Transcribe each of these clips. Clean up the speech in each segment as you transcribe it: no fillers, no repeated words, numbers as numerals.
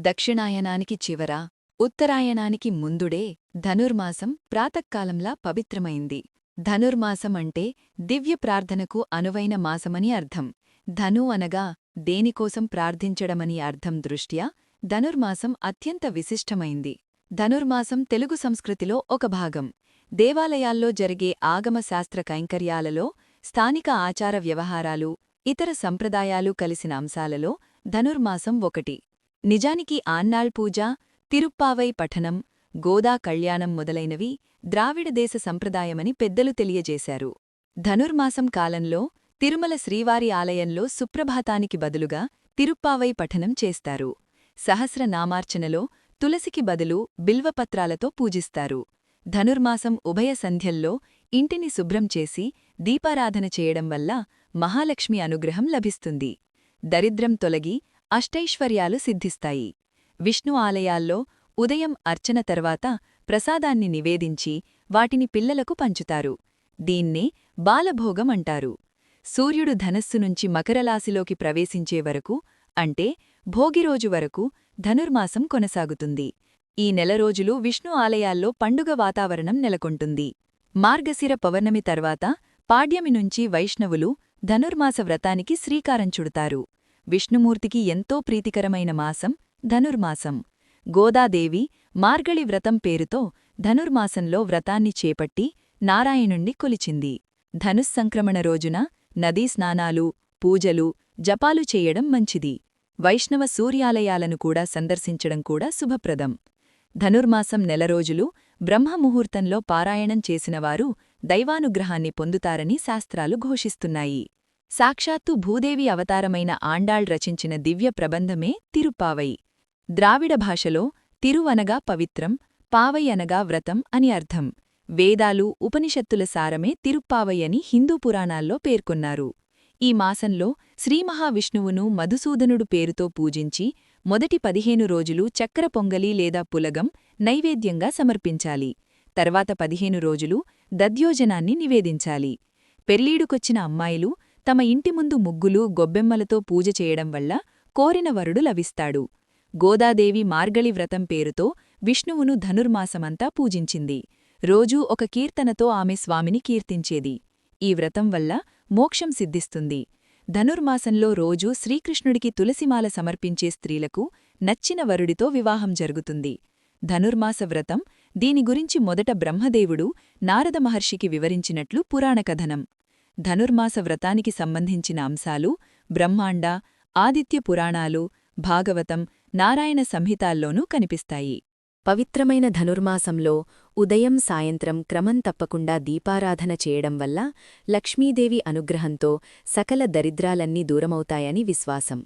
దక్షిణాయనానికి చివర ఉత్తరాయణానికి ముందుడే ధనుర్మాసం ప్రాతకాలంలా పవిత్రమైంది. ధనుర్మాసం అంటే దివ్య ప్రార్థనకు అనువైన మాసమని అర్థం. ధను అనగా దేనికోసం ప్రార్థించడమని అర్థం దృష్ట్యా ధనుర్మాసం అత్యంత విశిష్టమైంది. ధనుర్మాసం తెలుగు సంస్కృతిలో ఒక భాగం. దేవాలయాల్లో జరిగే ఆగమ శాస్త్ర కైంకర్యాలలో, స్థానిక ఆచార వ్యవహారాలు, ఇతర సంప్రదాయాలు కలిసిన అంశాలలో ధనుర్మాసం ఒకటి. నిజానికి ఆన్నాళ్ పూజ, తిరుప్పావై పఠనం, గోదా కళ్యాణం మొదలైనవి ద్రావిడదేశ సంప్రదాయమని పెద్దలు తెలియజేశారు. ధనుర్మాసం కాలంలో తిరుమల శ్రీవారి ఆలయంలో సుప్రభాతానికి బదులుగా తిరుప్పావై పఠనం చేస్తారు. సహస్రనామార్చనలో తులసికి బదులు బిల్వపత్రాలతో పూజిస్తారు. ధనుర్మాసం ఉభయ సంధ్యల్లో ఇంటిని శుభ్రం చేసి దీపారాధన చేయడం వల్ల మహాలక్ష్మి అనుగ్రహం లభిస్తుంది. దరిద్రం తొలగి అష్టైశ్వర్యాలు సిద్ధిస్తాయి. విష్ణు ఆలయాల్లో ఉదయం అర్చన తర్వాత ప్రసాదాన్ని నివేదించి వాటిని పిల్లలకు పంచుతారు. దీన్నే బాలభోగం అంటారు. సూర్యుడు ధనస్సు నుంచి మకరరాశిలోకి ప్రవేశించే వరకు, అంటే భోగిరోజు వరకు ధనుర్మాసం కొనసాగుతుంది. ఈ నెల రోజులు విష్ణు ఆలయాల్లో పండుగ వాతావరణం నెలకొంటుంది. మార్గశిర పౌర్ణమి తర్వాత పాడ్యమి నుంచి వైష్ణవులు ధనుర్మాస వ్రతానికి శ్రీకారం చుడతారు. విష్ణుమూర్తికి ఎంతో ప్రీతికరమైన మాసం ధనుర్మాసం. గోదాదేవి మార్గళి వ్రతం పేరుతో ధనుర్మాసంలో వ్రతాన్ని చేపట్టి నారాయణుణ్ణి కొలిచింది. ధనుస్సంక్రమణ రోజున నదీ స్నానాలు, పూజలు, జపాలు చేయడం మంచిది. వైష్ణవ సూర్యాలయాలను కూడా సందర్శించడం కూడా శుభప్రదం. ధనుర్మాసం నెల రోజులు బ్రహ్మముహూర్తంలో పారాయణం చేసినవారు దైవానుగ్రహాన్ని పొందుతారని శాస్త్రాలు ఘోషిస్తున్నాయి. సాక్షాత్తు భూదేవి అవతారమైన ఆండాళ్ రచించిన దివ్య ప్రబంధమే తిరుప్పావై. ద్రావిడ భాషలో తిరు అనగా పవిత్రం, పావై అనగా వ్రతం అని అర్థం. వేదాలు, ఉపనిషత్తుల సారమే తిరుప్పావై అని హిందూ పురాణాల్లో పేర్కొన్నారు. ఈ మాసంలో శ్రీమహావిష్ణువును మధుసూదనుడు పేరుతో పూజించి మొదటి 15 రోజులు చక్కెర పొంగలి లేదా పులగం నైవేద్యంగా సమర్పించాలి. తర్వాత 15 రోజులు దధ్యోజనాన్ని నివేదించాలి. పెర్లీడుకొచ్చిన అమ్మాయిలు తమ ఇంటి ముందు ముగ్గులు, గొబ్బెమ్మలతో పూజ చేయడం వల్ల కోరిన వరుడు లభిస్తాడు. గోదాదేవి మార్గళి వ్రతం పేరుతో విష్ణువును ధనుర్మాసమంతా పూజించింది. రోజూ ఒక కీర్తనతో ఆమె స్వామిని కీర్తించేది. ఈ వ్రతం వల్ల మోక్షం సిద్ధిస్తుంది. ధనుర్మాసంలో రోజూ శ్రీకృష్ణుడికి తులసిమాల సమర్పించే స్త్రీలకు నచ్చిన వరుడితో వివాహం జరుగుతుంది. ధనుర్మాస వ్రతం, దీని గురించి మొదట బ్రహ్మదేవుడు నారద మహర్షికి వివరించినట్లు పురాణకథనం. ధనుర్మాస వ్రతానికి సంబంధించిన అంశాలు బ్రహ్మాండ, ఆదిత్య పురాణాలు, భాగవతం, నారాయణ సంహితాల్లోనూ కనిపిస్తాయి. పవిత్రమైన ధనుర్మాసంలో ఉదయం సాయంత్రం క్రమం తప్పకుండా దీపారాధన చేయడం వల్ల లక్ష్మీదేవి అనుగ్రహంతో సకల దరిద్రాలన్నీ దూరమవుతాయని విశ్వాసం.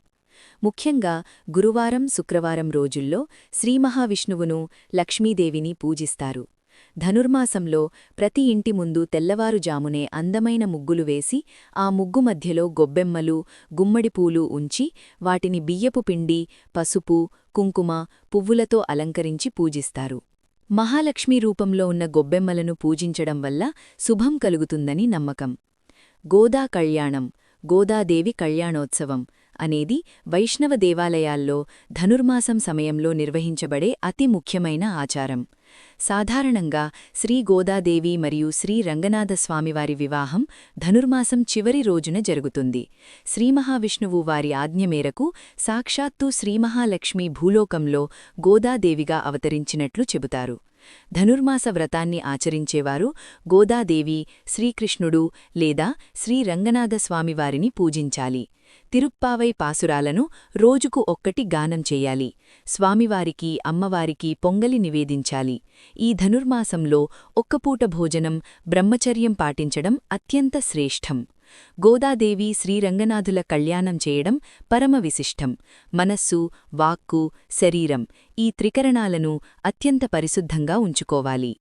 ముఖ్యంగా గురువారం, శుక్రవారం రోజుల్లో శ్రీమహావిష్ణువును, లక్ష్మీదేవిని పూజిస్తారు. ధనుర్మాసంలో ప్రతి ఇంటి ముందు తెల్లవారుజామునే అందమైన ముగ్గులు వేసి ఆ ముగ్గు మధ్యలో గొబ్బెమ్మలు, గుమ్మడిపూలు ఉంచి వాటిని బియ్యపు పిండి, పసుపు, కుంకుమ, పువ్వులతో అలంకరించి పూజిస్తారు. మహాలక్ష్మీ రూపంలో ఉన్న గొబ్బెమ్మలను పూజించడం వల్ల శుభం కలుగుతుందని నమ్మకం. గోదా కళ్యాణం, గోదాదేవి కళ్యాణోత్సవం అనేది వైష్ణవ దేవాలయాల్లో ధనుర్మాసం సమయంలో నిర్వహించబడే అతి ముఖ్యమైన ఆచారం. సాధారణంగా శ్రీ గోదాదేవి మరియు శ్రీ రంగనాథస్వామివారి వివాహం ధనుర్మాసం చివరి రోజున జరుగుతుంది. శ్రీమహావిష్ణువు వారి ఆజ్ఞ మేరకు సాక్షాత్తు శ్రీమహాలక్ష్మి భూలోకంలో గోదాదేవిగా అవతరించినట్లు చెబుతారు. ధనుర్మాస వ్రతాన్ని ఆచరించేవారు గోదాదేవి, శ్రీకృష్ణుడు లేదా శ్రీ రంగనాథస్వామివారిని పూజించాలి. తిరుప్పావై పాసురాలను రోజుకు ఒక్కటి గానం చెయ్యాలి. స్వామివారికి, అమ్మవారికి పొంగలి నివేదించాలి. ఈ ధనుర్మాసంలో ఒక్కపూట భోజనం, బ్రహ్మచర్యం పాటించడం అత్యంత శ్రేష్టం. గోదాదేవి, శ్రీరంగనాథుల కళ్యాణం చేయడం పరమ విశిష్టం. మనస్సు, వాక్కు, శరీరం ఈ త్రికరణాలను అత్యంత పరిశుద్ధంగా ఉంచుకోవాలి.